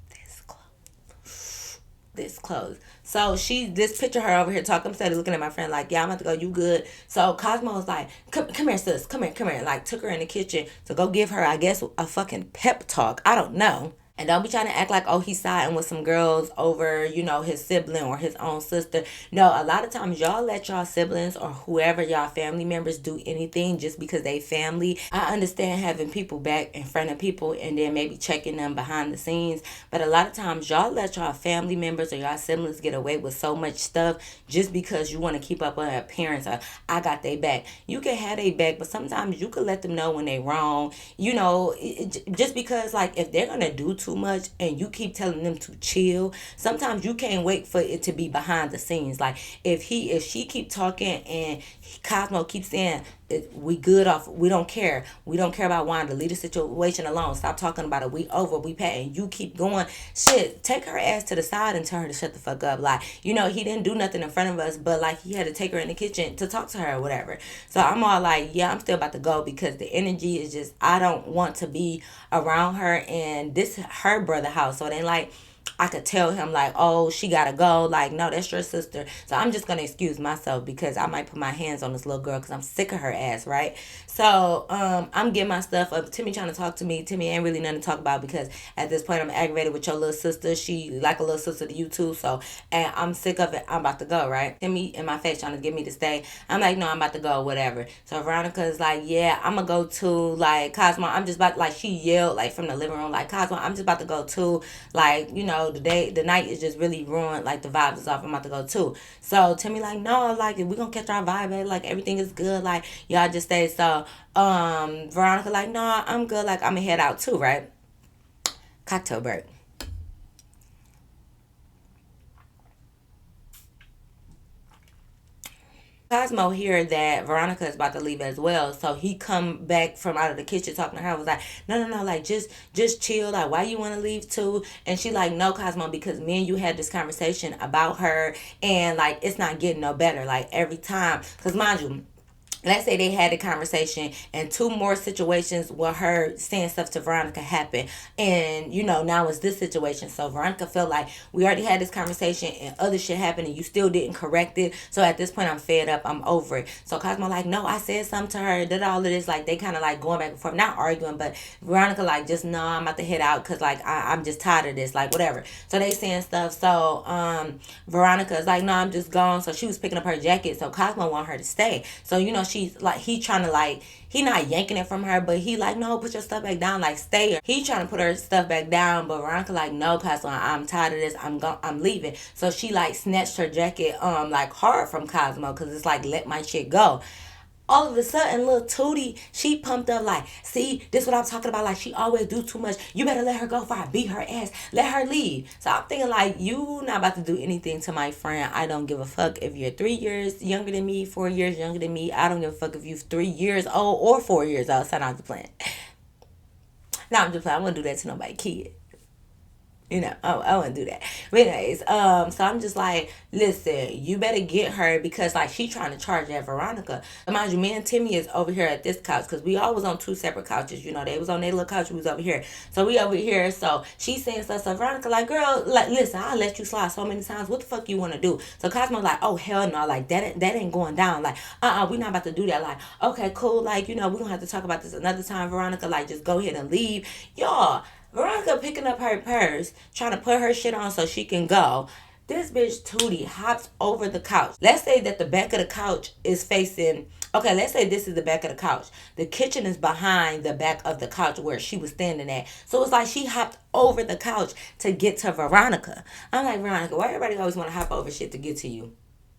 This close. This close. So this picture her over here talking, steady looking at my friend like, yeah, I'm about to go, you good? So Cosmo was like, come here, sis, come here. Like, took her in the kitchen to go give her, I guess, a fucking pep talk. I don't know. And don't be trying to act like, oh, he's siding with some girls over, his sibling or his own sister. No, a lot of times y'all let y'all siblings or whoever y'all family members do anything just because they family. I understand having people back in front of people and then maybe checking them behind the scenes. But a lot of times y'all let y'all family members or y'all siblings get away with so much stuff just because you want to keep up with their appearance or I got their back. You can have their back, but sometimes you can let them know when they wrong. Just because like if they're going to do too much and you keep telling them to chill, sometimes you can't wait for it to be behind the scenes. Like if she keep talking and Cosmo keeps saying we good off, we don't care about Wanda, leave the situation alone, stop talking about it, we over, we pat, and you keep going, shit, take her ass to the side and tell her to shut the fuck up. Like, he didn't do nothing in front of us, but like he had to take her in the kitchen to talk to her or whatever. So I'm all like, yeah, I'm still about to go because the energy is just, I don't want to be around her, and this her brother house, so it ain't like I could tell him like, oh, she gotta go. Like, no, that's your sister. So I'm just gonna excuse myself because I might put my hands on this little girl because I'm sick of her ass, right? So I'm getting my stuff up. Timmy trying to talk to me. Timmy ain't really nothing to talk about because at this point I'm aggravated with your little sister. She like a little sister to you too. So and I'm sick of it. I'm about to go, right? Timmy in my face trying to get me to stay. I'm like, no, I'm about to go, whatever. So Veronica is like, yeah, I'm gonna go to like Cosmo. I'm just about like she yelled like from the living room like, Cosmo, I'm just about to go too. Like, the night is just really ruined. Like the vibe is off. I'm about to go too. So Timmy like, no, like we gonna catch our vibe. Like everything is good. Like y'all just stay. So Veronica like, no, I'm good. Like I'm gonna head out too, right? Cocktail break. Cosmo hear that Veronica is about to leave as well, so he come back from out of the kitchen talking to her. Was like, no, like just chill. Like, why you want to leave too? And she like, no, Cosmo, because me and you had this conversation about her, and like it's not getting no better. Like every time, because mind you, let's say they had a conversation and two more situations where her saying stuff to Veronica happened, and now it's this situation. So Veronica felt like we already had this conversation and other shit happened and you still didn't correct it. So at this point I'm fed up, I'm over it. So Cosmo like, no, I said something to her, did all of this. Like they kind of like going back and forth, not arguing, but Veronica like, just no, I'm about to head out because like I'm just tired of this, like whatever. So they saying stuff. So Veronica is like, no, I'm just gone. So she was picking up her jacket, so Cosmo want her to stay. So she's like, he trying to like, he not yanking it from her, but he like, no, put your stuff back down, like stay. He trying to put her stuff back down, but Veronica like, no, Cosmo, I'm tired of this, I'm leaving. So she like snatched her jacket like hard from Cosmo because it's like, let my shit go. All of a sudden, little Tootie, she pumped up like, see, this what I'm talking about. Like, she always do too much. You better let her go before I beat her ass. Let her leave. So I'm thinking like, you not about to do anything to my friend. I don't give a fuck if you're 3 years younger than me, 4 years younger than me. I don't give a fuck if you're 3 years old or 4 years old. So I'm just playing. Now I'm just playing. I wouldn't do that to nobody kid. I wouldn't do that. But anyways, so I'm just like, listen, you better get her because like she trying to charge at Veronica. Mind you, me and Timmy is over here at this couch because we all was on two separate couches. They was on their little couch, we was over here. So we over here. So she's saying stuff. So Veronica like, girl, like, listen, I'll let you slide so many times. What the fuck you want to do? So Cosmo like, oh hell no, like that ain't going down. Like, we not about to do that. Like, okay, cool. Like, we gonna have to talk about this another time, Veronica. Like, just go ahead and leave, y'all. Veronica picking up her purse, trying to put her shit on so she can go. This bitch Tootie hops over the couch. Let's say that the back of the couch is facing, okay, let's say this is the back of the couch. The kitchen is behind the back of the couch where she was standing at. So it's like she hopped over the couch to get to Veronica. I'm like, Veronica, why everybody always want to hop over shit to get to you?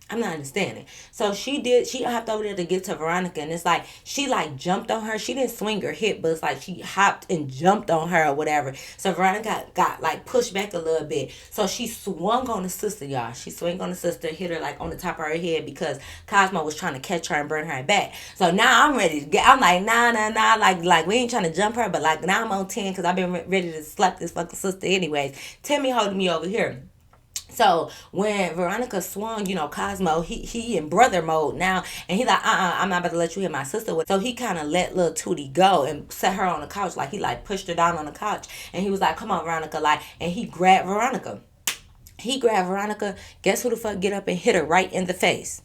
I'm not understanding. So she hopped over there to get to Veronica, and it's like she like jumped on her. She didn't swing or hit, but it's like she hopped and jumped on her or whatever. So Veronica got like pushed back a little bit. So she swung on the sister, y'all. She swung on the sister, hit her like on the top of her head because Cosmo was trying to catch her and bring her back. So now I'm ready to get. I'm like nah, like we ain't trying to jump her, but like now I'm on 10 because I've been ready to slap this fucking sister anyways. Timmy holding me over here. So when Veronica swung, Cosmo, he in brother mode now, and he like, I'm not about to let you hit my sister. So he kind of let little Tootie go and set her on the couch, like he like pushed her down on the couch, and he was like, come on, Veronica, like, and he grabbed Veronica. He grabbed Veronica. Guess who the fuck get up and hit her right in the face?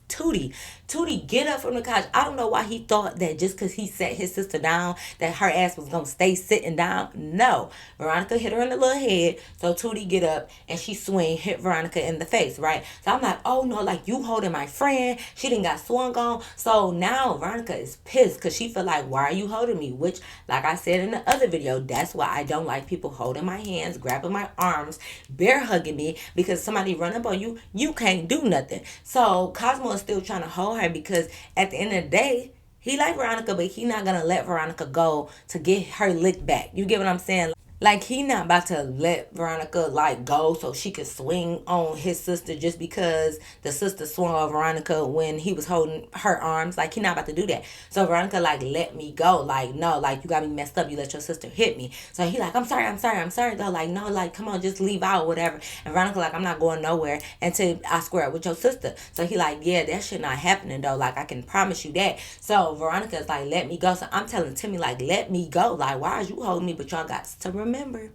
Tootie. Tootie, get up from the couch. I don't know why he thought that just because he set his sister down, that her ass was going to stay sitting down. No. Veronica hit her in the little head. So Tootie get up and she swing, hit Veronica in the face, right? So I'm like, oh no, like you holding my friend. She didn't got swung on. So now Veronica is pissed because she feel like, why are you holding me? Which, like I said in the other video, that's why I don't like people holding my hands, grabbing my arms, bear hugging me, because somebody run up on you, you can't do nothing. So Cosmo is still trying to hold her because at the end of the day, he like Veronica, but he not gonna let Veronica go to get her lick back. You get what I'm saying? Like he not about to let Veronica like go so she could swing on his sister just because the sister swung on Veronica when he was holding her arms. Like he not about to do that. So Veronica like, let me go. Like no, like you got me messed up. You let your sister hit me. So he like, I'm sorry though. Like no, like come on, just leave out whatever. And Veronica like, I'm not going nowhere until I square up with your sister. So he like, yeah, that shit not happening though. Like I can promise you that. So Veronica's like, let me go. So I'm telling Timmy like, let me go. Like why is you holding me? But y'all got to remember,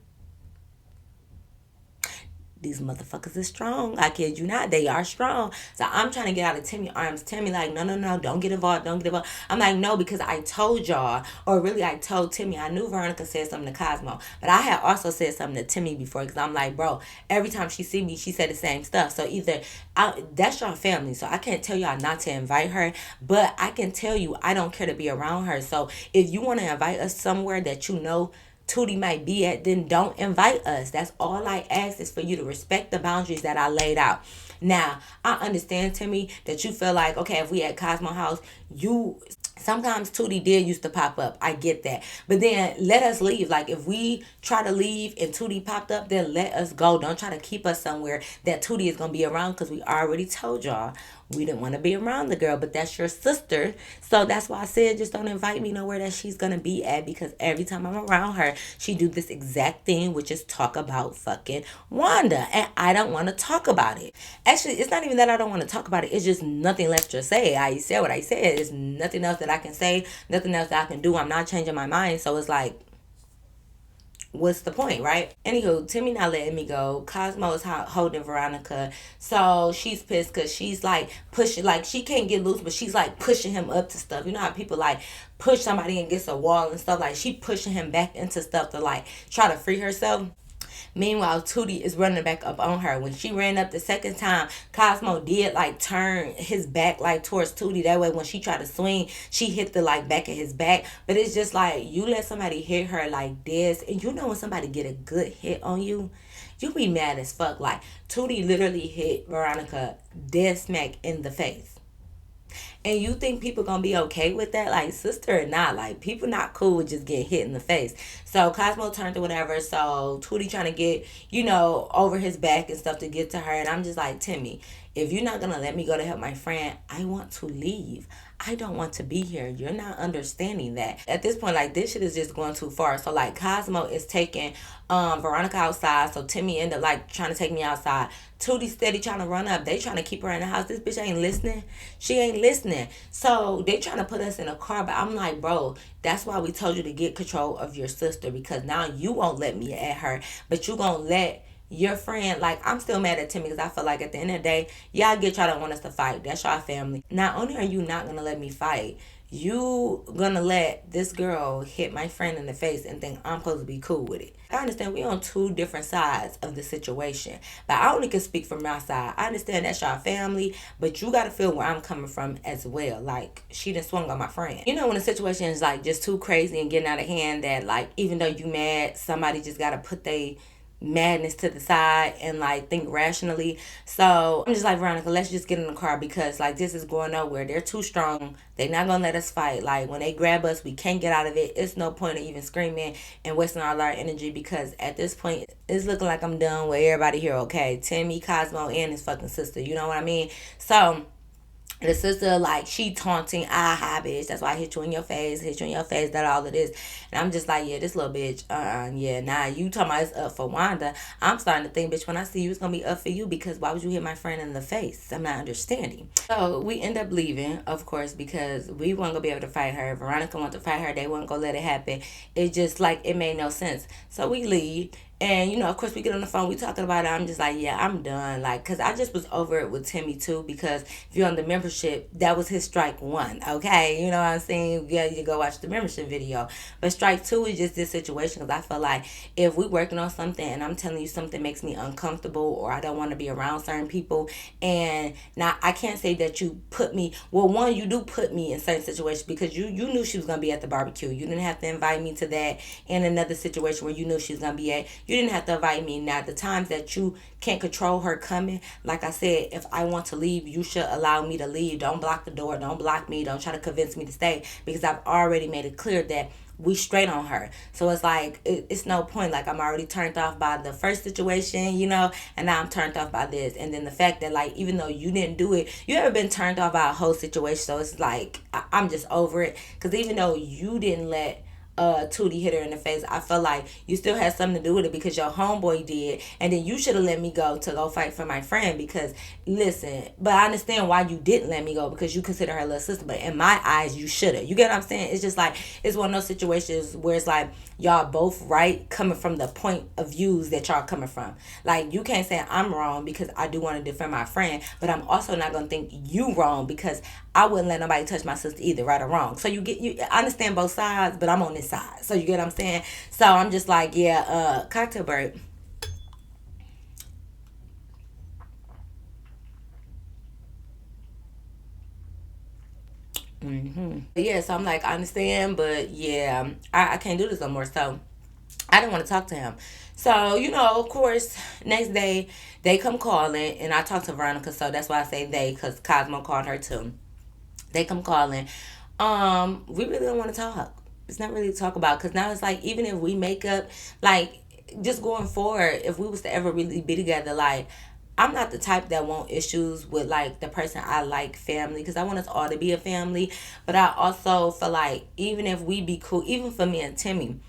these motherfuckers is strong. I kid you not. They are strong. So I'm trying to get out of Timmy's arms. Timmy like, no. Don't get involved. Don't get involved. I'm like, no, because I told y'all, or really I told Timmy. I knew Veronica said something to Cosmo. But I had also said something to Timmy before because I'm like, bro, every time she see me, she said the same stuff. So either, that's y'all family. So I can't tell y'all not to invite her. But I can tell you I don't care to be around her. So if you want to invite us somewhere that you know Tootie might be at, then don't invite us. That's all I ask is for you to respect the boundaries that I laid out. Now, I understand, Timmy, that you feel like, okay, if we at Cosmo House, you sometimes Tootie did used to pop up. I get that. But then let us leave. Like if we try to leave and Tootie popped up, then let us go. Don't try to keep us somewhere that Tootie is going to be around because we already told y'all we didn't want to be around the girl, but that's your sister. So that's why I said just don't invite me nowhere that she's going to be at because every time I'm around her, she do this exact thing, which is talk about fucking Wanda. And I don't want to talk about it. Actually, it's not even that I don't want to talk about it. It's just nothing left to say. I said what I said. There's nothing else that I can say, nothing else that I can do. I'm not changing my mind. So it's like, what's the point, right? Anywho, Timmy not letting me go. Cosmo is holding Veronica. So she's pissed because she's like pushing, like she can't get loose, but she's like pushing him up to stuff. You know how people like push somebody against a wall and stuff? Like she pushing him back into stuff to like try to free herself. Meanwhile, Tootie is running back up on her. When she ran up the second time, Cosmo did like turn his back like towards Tootie. That way when she tried to swing, she hit the like back of his back. But it's just like you let somebody hit her like this. And you know when somebody get a good hit on you, you be mad as fuck. Like Tootie literally hit Veronica dead smack in the face. And you think people gonna be okay with that? Like, sister or not? Like, people not cool with just getting hit in the face. So Cosmo turned or whatever. So Tootie trying to get, over his back and stuff to get to her. And I'm just like, Timmy, if you're not gonna let me go to help my friend, I want to leave. I don't want to be here. You're not understanding that. At this point, like, this shit is just going too far. So, like, Cosmo is taking Veronica outside. So, Timmy ended up, like, trying to take me outside. Tootie steady trying to run up. They trying to keep her in the house. This bitch ain't listening. She ain't listening. So, they trying to put us in a car. But I'm like, bro, that's why we told you to get control of your sister. Because now you won't let me at her. But you gonna let your friend, like, I'm still mad at Timmy because I feel like at the end of the day, y'all don't want us to fight. That's y'all family. Not only are you not gonna let me fight, you gonna let this girl hit my friend in the face and think I'm supposed to be cool with it. I understand we on two different sides of the situation, but I only can speak from my side. I understand that's y'all family, but you gotta feel where I'm coming from as well. Like, she done swung on my friend. You know when the situation is like just too crazy and getting out of hand that like even though you mad, somebody just gotta put madness to the side and like think rationally. So I'm just like, Veronica, let's just get in the car because like this is going nowhere. They're too strong. They're not gonna let us fight. Like when they grab us, we can't get out of it. It's no point of even screaming and wasting all our energy because at this point it's looking like I'm done with everybody here, okay? Timmy, Cosmo, and his fucking sister. You know what I mean? So the sister, like, she taunting, hi, bitch. That's why I hit you in your face, that all of this. And I'm just like, yeah, this little bitch, yeah, nah, you talking about it's up for Wanda. I'm starting to think, bitch, when I see you, it's going to be up for you because why would you hit my friend in the face? I'm not understanding. So we end up leaving, of course, because we weren't going to be able to fight her. Veronica wanted to fight her. They weren't going to let it happen. It just, like, it made no sense. So we leave. And, you know, of course, we get on the phone, we talking about it. I'm just like, yeah, I'm done. Like, because I just was over it with Timmy, too, because if you're on the membership, that was his strike one, okay? You know what I'm saying? Yeah, you go watch the membership video. But strike two is just this situation because I feel like if we working on something and I'm telling you something makes me uncomfortable or I don't want to be around certain people, and now I can't say that you put me, well, one, you do put me in certain situations because you knew she was going to be at the barbecue. You didn't have to invite me to that. In another situation where you knew she was going to be at, you didn't have to invite me. Now, the times that you can't control her coming, like I said, if I want to leave, you should allow me to leave. Don't block the door. Don't block me. Don't try to convince me to stay because I've already made it clear that we straight on her. So it's like, it's no point. Like, I'm already turned off by the first situation, you know, and now I'm turned off by this. And then the fact that, like, even though you didn't do it, you ever been turned off by a whole situation? So it's like, I'm just over it. Because even though you didn't let Tootie hit her in the face, I felt like you still had something to do with it because your homeboy did, and then you should have let me go to go fight for my friend because, listen, but I understand why you didn't let me go because you consider her little sister, but in my eyes, you should have. You get what I'm saying? It's just like, it's one of those situations where it's like, y'all both right coming from the point of views that y'all coming from. Like, you can't say I'm wrong because I do want to defend my friend, but I'm also not going to think you wrong because I wouldn't let nobody touch my sister either, right or wrong. So I understand both sides, but I'm on this side. So you get what I'm saying? So I'm just like, yeah, cocktail bird. Yeah, so I'm like, I understand, but yeah, I can't do this no more. So I didn't want to talk to him. So, you know, of course, next day they come calling and I talk to Veronica. So that's why I say they, because Cosmo called her too. They come calling. We really don't want to talk. It's not really to talk about because now it's like, even if we make up, like, just going forward, if we was to ever really be together, like, I'm not the type that want issues with like the person I like family because I want us all to be a family. But I also feel like even if we be cool, even for me and Timmy,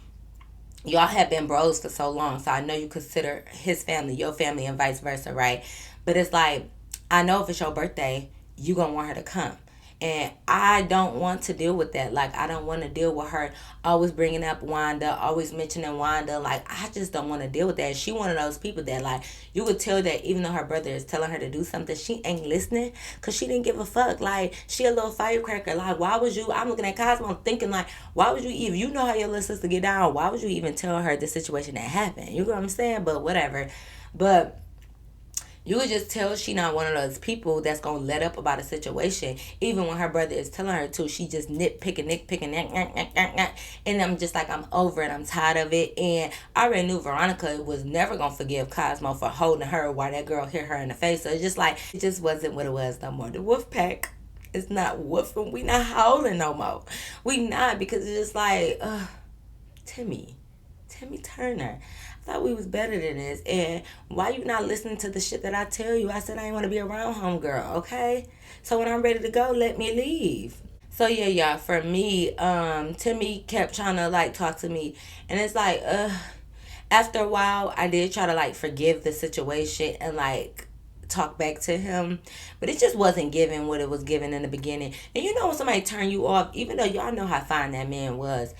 y'all have been bros for so long, so I know you consider his family your family and vice versa, right? But it's like, I know if it's your birthday, you gonna want her to come. And I don't want to deal with that. Like, I don't want to deal with her always bringing up Wanda, always mentioning Wanda. Like, I just don't want to deal with that. She one of those people that, like, you could tell that even though her brother is telling her to do something, she ain't listening because she didn't give a fuck. Like, she a little firecracker. Like, why would you, I'm looking at Cosmo, I'm thinking, like, why would you even, you know how your little sister get down, why would you even tell her the situation that happened? You know what I'm saying? But whatever. But you could just tell she not one of those people that's gonna let up about a situation. Even when her brother is telling her to, she just nitpicking. And I'm just like, I'm over it. I'm tired of it. And I already knew Veronica was never gonna forgive Cosmo for holding her while that girl hit her in the face. So it's just like, it just wasn't what it was no more. The wolf pack is not woofing. We not howling no more. We not, because it's just like, Timmy Turner. I thought we was better than this. And why you not listening to the shit that I tell you? I said I ain't want to be around homegirl, okay? So when I'm ready to go, let me leave. So yeah, y'all, for me, Timmy kept trying to like talk to me. And it's like, after a while, I did try to like forgive the situation and like talk back to him, but it just wasn't given what it was given in the beginning. And you know when somebody turn you off, even though y'all know how fine that man was,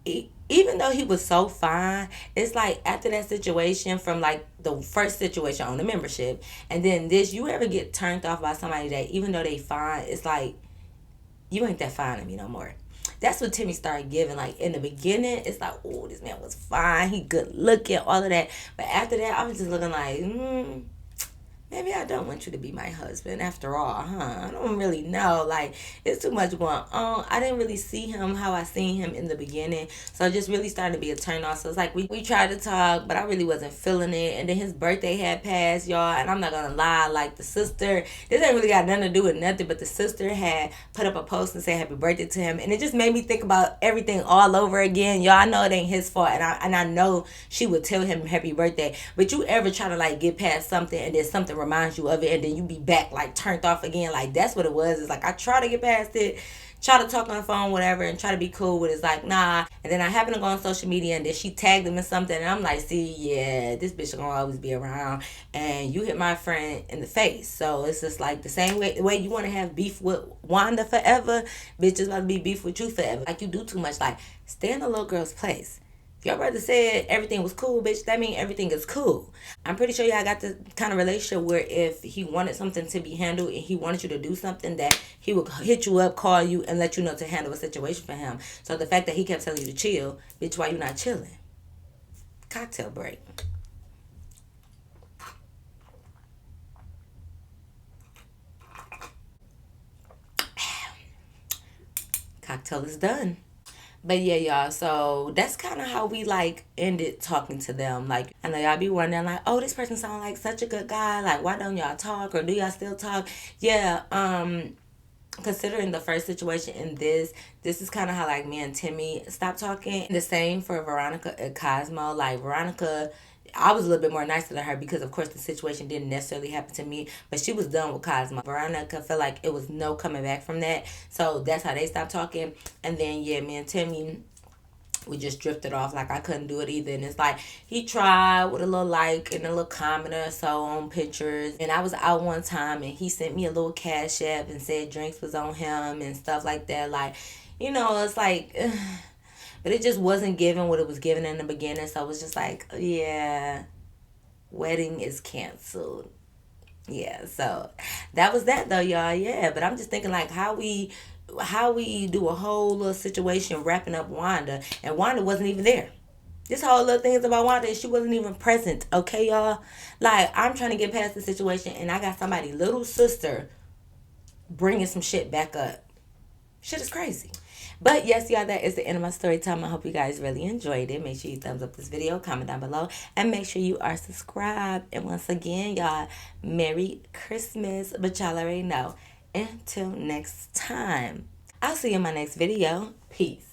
even though he was so fine, it's like after that situation from like the first situation on the membership and then this, you ever get turned off by somebody that even though they fine, it's like, you ain't that fine to me no more. That's what Timmy started giving. Like in the beginning, it's like, oh, this man was fine, he good looking, all of that. But after that, I was just looking like, maybe I don't want you to be my husband after all, huh? I don't really know. Like, it's too much going on. I didn't really see him how I seen him in the beginning. So it just really started to be a turn off. So it's like we tried to talk, but I really wasn't feeling it. And then his birthday had passed, y'all. And I'm not going to lie. Like, the sister, this ain't really got nothing to do with nothing, but the sister had put up a post and said happy birthday to him. And it just made me think about everything all over again. Y'all, I know it ain't his fault. And I know she would tell him happy birthday. But you ever try to, like, get past something and then something reminds you of it and then you be back, like, turned off again? Like, that's what it was. It's like I try to get past it, try to talk on the phone, whatever, and try to be cool with it. It's like, nah. And then I happen to go on social media and then she tagged him in something and I'm like, see, yeah, this bitch gonna always be around and you hit my friend in the face. So it's just like the same way, the way you want to have beef with Wanda forever, bitch is about to be beef with you forever. Like, you do too much. Like, stay in the little girl's place. Your brother said everything was cool, bitch. That means everything is cool. I'm pretty sure y'all got the kind of relationship where if he wanted something to be handled and he wanted you to do something, that he would hit you up, call you, and let you know to handle a situation for him. So the fact that he kept telling you to chill, bitch, why you not chilling? Cocktail break. Cocktail is done. But yeah, y'all, so that's kind of how we, like, ended talking to them. Like, I know y'all be wondering, like, oh, this person sound like such a good guy. Like, why don't y'all talk, or do y'all still talk? Yeah, considering the first situation in this is kind of how, like, me and Timmy stopped talking. The same for Veronica and Cosmo. Like, Veronica, I was a little bit more nicer to her because, of course, the situation didn't necessarily happen to me, but she was done with Cosmo. Veronica felt like it was no coming back from that, so that's how they stopped talking. And then, yeah, me and Timmy, we just drifted off. Like, I couldn't do it either. And it's like he tried with a little like and a little comment or so on pictures. And I was out one time and he sent me a little cash app and said drinks was on him and stuff like that. Like, you know, it's like, but it just wasn't given what it was given in the beginning. So it was just like, yeah, wedding is canceled. Yeah, so that was that though, y'all. Yeah, but I'm just thinking, like, how we do a whole little situation wrapping up Wanda, and Wanda wasn't even there. This whole little thing is about Wanda, and she wasn't even present. Okay, y'all. Like, I'm trying to get past the situation, and I got somebody little sister bringing some shit back up. Shit is crazy. But yes, y'all, that is the end of my story time. I hope you guys really enjoyed it. Make sure you thumbs up this video, comment down below, and make sure you are subscribed. And once again, y'all, Merry Christmas. But y'all already know. Until next time, I'll see you in my next video. Peace.